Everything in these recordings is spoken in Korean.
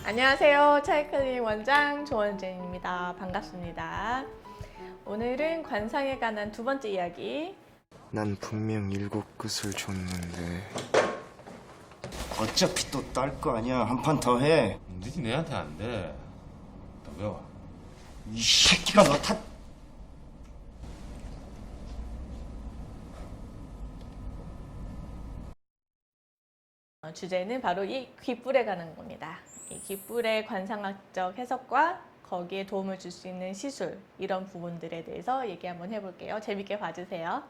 안녕하세요. 차이클링 원장 조원진입니다. 반갑습니다. 오늘은 관상에 관한 두 번째 이야기. 난 분명 7끝을 줬는데. 어차피 또 딸 거 아니야. 한 판 더 해. 니지 내한테 안 돼. 더 배워. 이 새끼가 너 탓. 주제는 바로 이 귓불에 관한 겁니다. 이 귓불의 관상학적 해석과 거기에 도움을 줄 수 있는 시술, 이런 부분들에 대해서 얘기 한번 해볼게요. 재밌게 봐주세요.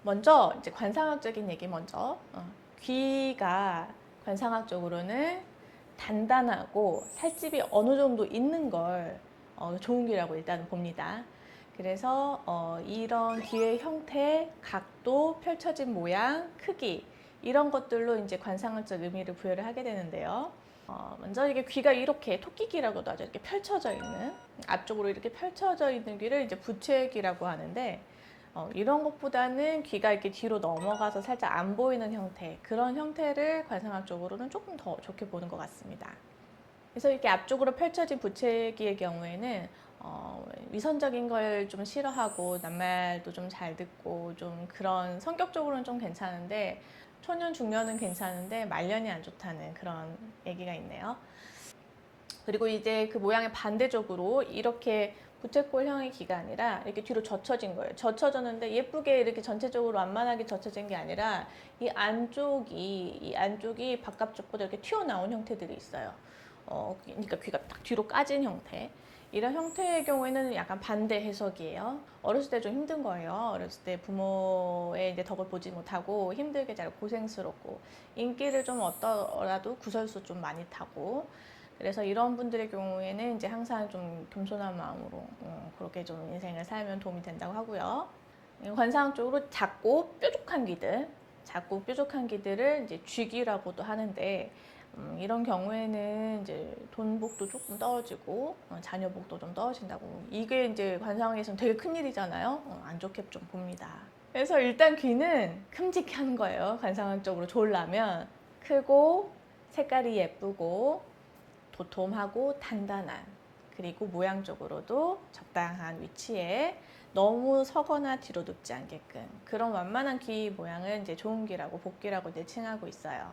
먼저 이제 관상학적인 얘기 먼저. 귀가 관상학적으로는 단단하고 살집이 어느 정도 있는 걸 좋은 귀라고 일단 봅니다. 그래서 이런 귀의 형태, 각도, 펼쳐진 모양, 크기, 이런 것들로 이제 관상학적 의미를 부여를 하게 되는데요. 먼저 이게 귀가 이렇게 토끼귀라고도 하죠. 이렇게 펼쳐져 있는, 앞쪽으로 이렇게 펼쳐져 있는 귀를 이제 부채귀라고 하는데, 이런 것보다는 귀가 이렇게 뒤로 넘어가서 살짝 안 보이는 형태, 그런 형태를 관상학적으로는 조금 더 좋게 보는 것 같습니다. 그래서 이렇게 앞쪽으로 펼쳐진 부채귀의 경우에는 위선적인 걸 좀 싫어하고 낱말도 좀 잘 듣고 좀 그런 성격적으로는 좀 괜찮은데, 초년 중년은 괜찮은데 말년이 안 좋다는 그런 얘기가 있네요. 그리고 이제 그 모양의 반대쪽으로 이렇게 부채꼴형의 귀가 아니라 이렇게 뒤로 젖혀진 거예요. 젖혀졌는데 예쁘게 이렇게 전체적으로 완만하게 젖혀진 게 아니라 이 안쪽이 바깥쪽보다 이렇게 튀어나온 형태들이 있어요. 그러니까 귀가 딱 뒤로 까진 형태. 이런 형태의 경우에는 약간 반대 해석이에요. 어렸을 때 좀 힘든 거예요. 어렸을 때 부모의 이제 덕을 보지 못하고 힘들게 자라고 고생스럽고, 인기를 좀 얻더라도 구설수 좀 많이 타고, 그래서 이런 분들의 경우에는 이제 항상 좀 겸손한 마음으로 그렇게 좀 인생을 살면 도움이 된다고 하고요. 관상적으로 작고 뾰족한 귀들을 이제 쥐귀라고도 하는데, 이런 경우에는 이제 돈복도 조금 떨어지고 자녀복도 좀 떨어진다고. 이게 이제 관상에서는 되게 큰 일이잖아요. 안 좋게 좀 봅니다. 그래서 일단 귀는 큼직한 거예요. 관상학적으로 좋으려면 크고 색깔이 예쁘고 도톰하고 단단한, 그리고 모양적으로도 적당한 위치에 너무 서거나 뒤로 눕지 않게끔 그런 완만한 귀 모양을 이제 좋은 귀라고, 복귀라고 이제 칭하고 있어요.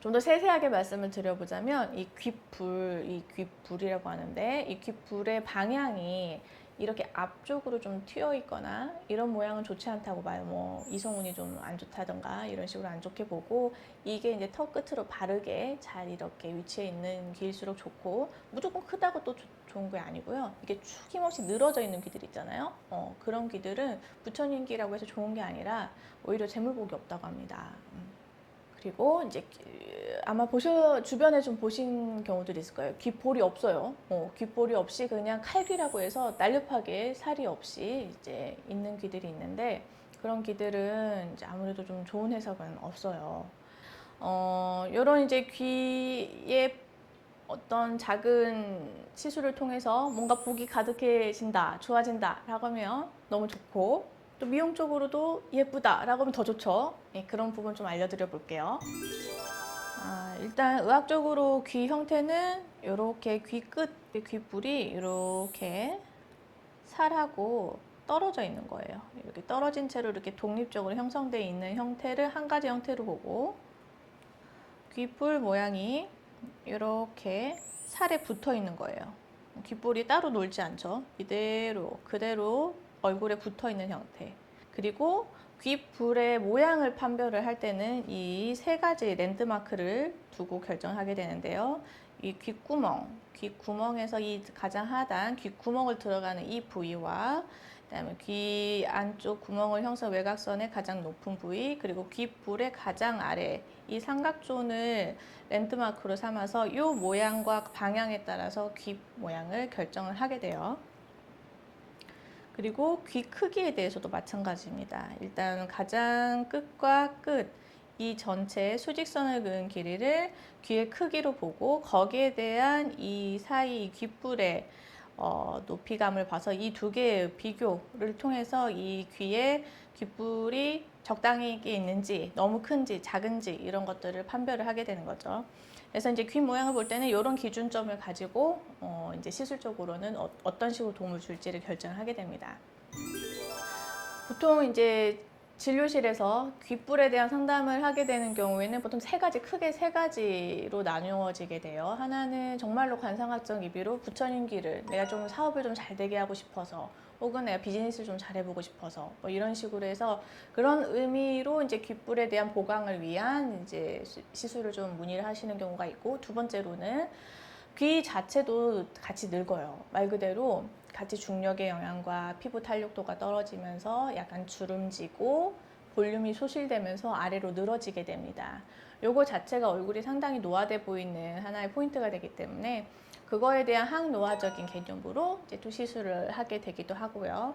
좀 더 세세하게 말씀을 드려보자면 이 귓불이라고 하는데, 이 귓불의 방향이 이렇게 앞쪽으로 좀 튀어 있거나 이런 모양은 좋지 않다고 봐요. 뭐 이성운이 좀 안 좋다던가 이런 식으로 안 좋게 보고, 이게 이제 턱 끝으로 바르게 잘 이렇게 위치해 있는 귀일수록 좋고, 무조건 크다고 또 좋은 게 아니고요. 이게 축 힘없이 늘어져 있는 귀들 있잖아요. 그런 귀들은 부처님 귀라고 해서 좋은 게 아니라 오히려 재물복이 없다고 합니다. 그리고 이제 아마 주변에 좀 보신 경우들이 있을 거예요. 귓볼이 없어요. 귓볼이 없이 그냥 칼귀라고 해서 날렵하게 살이 없이 이제 있는 귀들이 있는데, 그런 귀들은 이제 아무래도 좀 좋은 해석은 없어요. 이런 이제 귀에 어떤 작은 시술을 통해서 뭔가 복이 가득해진다, 좋아진다라고 하면 너무 좋고, 또 미용적으로도 예쁘다라고 하면 더 좋죠. 그런 부분 좀 알려드려 볼게요. 일단 의학적으로 귀 형태는 이렇게 귀 끝, 귓불이 이렇게 살하고 떨어져 있는 거예요. 이렇게 떨어진 채로 이렇게 독립적으로 형성되어 있는 형태를 한 가지 형태로 보고, 귓불 모양이 이렇게 살에 붙어 있는 거예요. 귓볼이 따로 놀지 않죠. 그대로 얼굴에 붙어 있는 형태. 그리고 귓불의 모양을 판별을 할 때는 이 세 가지 랜드마크를 두고 결정하게 되는데요. 이 귓구멍에서 이 가장 하단 귓구멍을 들어가는 이 부위와, 그다음에 귀 안쪽 구멍을 형성 외곽선의 가장 높은 부위, 그리고 귓불의 가장 아래 이 삼각존을 랜드마크로 삼아서 이 모양과 방향에 따라서 귀 모양을 결정을 하게 돼요. 그리고 귀 크기에 대해서도 마찬가지입니다. 일단 가장 끝과 끝, 이 전체 수직선을 그은 길이를 귀의 크기로 보고, 거기에 대한 이 사이 귓불의 높이감을 봐서 이 두 개의 비교를 통해서 이 귀에 귓불이 적당히 있는지, 너무 큰지, 작은지 이런 것들을 판별을 하게 되는 거죠. 그래서 이제 귀 모양을 볼 때는 이런 기준점을 가지고 이제 시술적으로는 어떤 식으로 도움을 줄지를 결정하게 됩니다. 보통 이제 진료실에서 귓불에 대한 상담을 하게 되는 경우에는 보통 크게 세 가지로 나누어지게 돼요. 하나는 정말로 관상학적 이비로 부처님 귀를 내가 좀 사업을 좀 잘 되게 하고 싶어서, 혹은 내가 비즈니스를 좀 잘해보고 싶어서, 뭐 이런 식으로 해서 그런 의미로 이제 귓불에 대한 보강을 위한 이제 시술을 좀 문의를 하시는 경우가 있고, 두 번째로는 귀 자체도 같이 늙어요. 말 그대로 같이 중력의 영향과 피부 탄력도가 떨어지면서 약간 주름지고 볼륨이 소실되면서 아래로 늘어지게 됩니다. 요거 자체가 얼굴이 상당히 노화돼 보이는 하나의 포인트가 되기 때문에 그거에 대한 항노화적인 개념으로 이제 또 시술을 하게 되기도 하고요.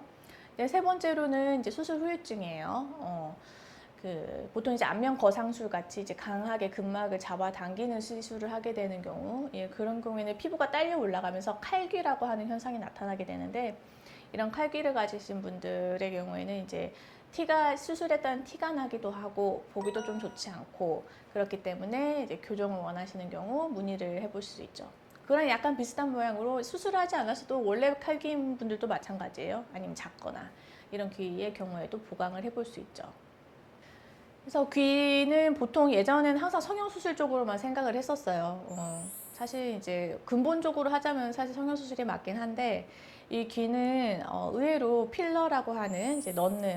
세 번째로는 이제 수술 후유증이에요. 보통 이제 안면 거상술 같이 이제 강하게 근막을 잡아당기는 시술을 하게 되는 경우, 그런 경우에는 피부가 딸려 올라가면서 칼귀라고 하는 현상이 나타나게 되는데, 이런 칼귀를 가지신 분들의 경우에는 이제 수술했다는 티가 나기도 하고 보기도 좀 좋지 않고, 그렇기 때문에 이제 교정을 원하시는 경우 문의를 해볼 수 있죠. 그런 약간 비슷한 모양으로 수술하지 않았어도 원래 칼귀인 분들도 마찬가지예요. 아니면 작거나 이런 귀의 경우에도 보강을 해볼 수 있죠. 그래서 귀는 보통 예전에는 항상 성형수술 쪽으로만 생각을 했었어요. 사실 이제 근본적으로 하자면 사실 성형수술이 맞긴 한데, 이 귀는 의외로 필러라고 하는 이제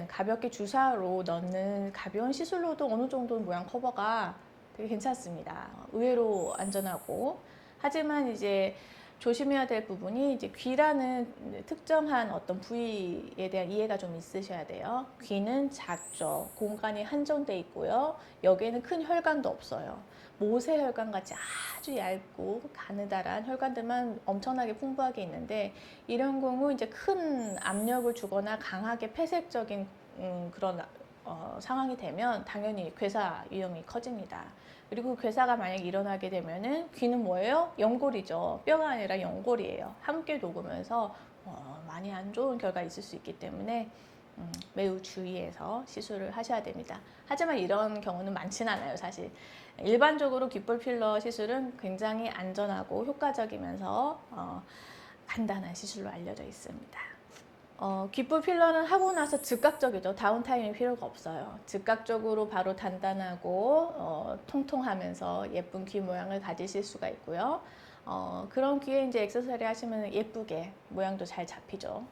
가볍게 주사로 넣는 가벼운 시술로도 어느 정도 모양 커버가 되게 괜찮습니다. 의외로 안전하고, 하지만 이제 조심해야 될 부분이 이제 귀라는 특정한 어떤 부위에 대한 이해가 좀 있으셔야 돼요. 귀는 작죠. 공간이 한정돼 있고요. 여기에는 큰 혈관도 없어요. 모세 혈관 같이 아주 얇고 가느다란 혈관들만 엄청나게 풍부하게 있는데, 이런 경우 이제 큰 압력을 주거나 강하게 폐색적인 그런 상황이 되면 당연히 괴사 위험이 커집니다. 그리고 괴사가 만약 일어나게 되면은 귀는 뭐예요? 연골이죠. 뼈가 아니라 연골이에요. 함께 녹으면서 많이 안 좋은 결과가 있을 수 있기 때문에 매우 주의해서 시술을 하셔야 됩니다. 하지만 이런 경우는 많지는 않아요, 사실. 일반적으로 귓볼 필러 시술은 굉장히 안전하고 효과적이면서 간단한 시술로 알려져 있습니다. 귓불 필러는 하고 나서 즉각적이죠. 다운타임이 필요가 없어요. 즉각적으로 바로 단단하고 통통하면서 예쁜 귀 모양을 가지실 수가 있고요. 그런 귀에 이제 액세서리 하시면 예쁘게 모양도 잘 잡히죠.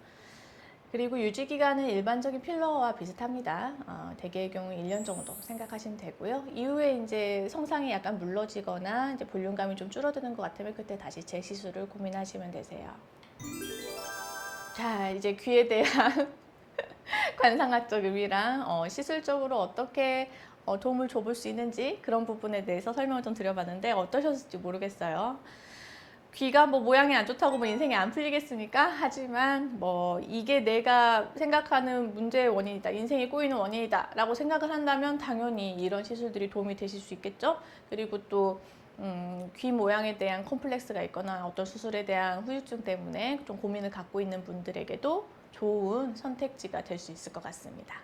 그리고 유지 기간은 일반적인 필러와 비슷합니다. 대개의 경우 1년 정도 생각하시면 되고요. 이후에 이제 성상이 약간 물러지거나 이제 볼륨감이 좀 줄어드는 것 같으면 그때 다시 재시술을 고민하시면 되세요. 자, 이제 귀에 대한 관상학적 의미랑 시술적으로 어떻게 도움을 줘볼 수 있는지 그런 부분에 대해서 설명을 좀 드려봤는데 어떠셨을지 모르겠어요. 귀가 뭐 모양이 안 좋다고 뭐 인생이 안 풀리겠습니까? 하지만 뭐 이게 내가 생각하는 문제의 원인이다, 인생이 꼬이는 원인이다 라고 생각을 한다면 당연히 이런 시술들이 도움이 되실 수 있겠죠. 그리고 또 귀 모양에 대한 컴플렉스가 있거나 어떤 수술에 대한 후유증 때문에 좀 고민을 갖고 있는 분들에게도 좋은 선택지가 될 수 있을 것 같습니다.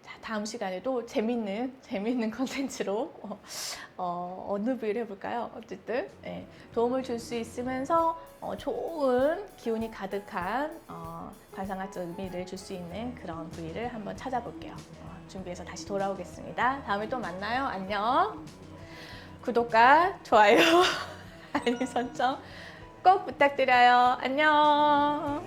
자, 다음 시간에도 재밌는 컨텐츠로 어느 부위를 해볼까요? 어쨌든 도움을 줄 수 있으면서 좋은 기운이 가득한 관상학적 의미를 줄 수 있는 그런 부위를 한번 찾아볼게요. 준비해서 다시 돌아오겠습니다. 다음에 또 만나요. 안녕. 구독과 좋아요, 알림 설정 꼭 부탁드려요. 안녕.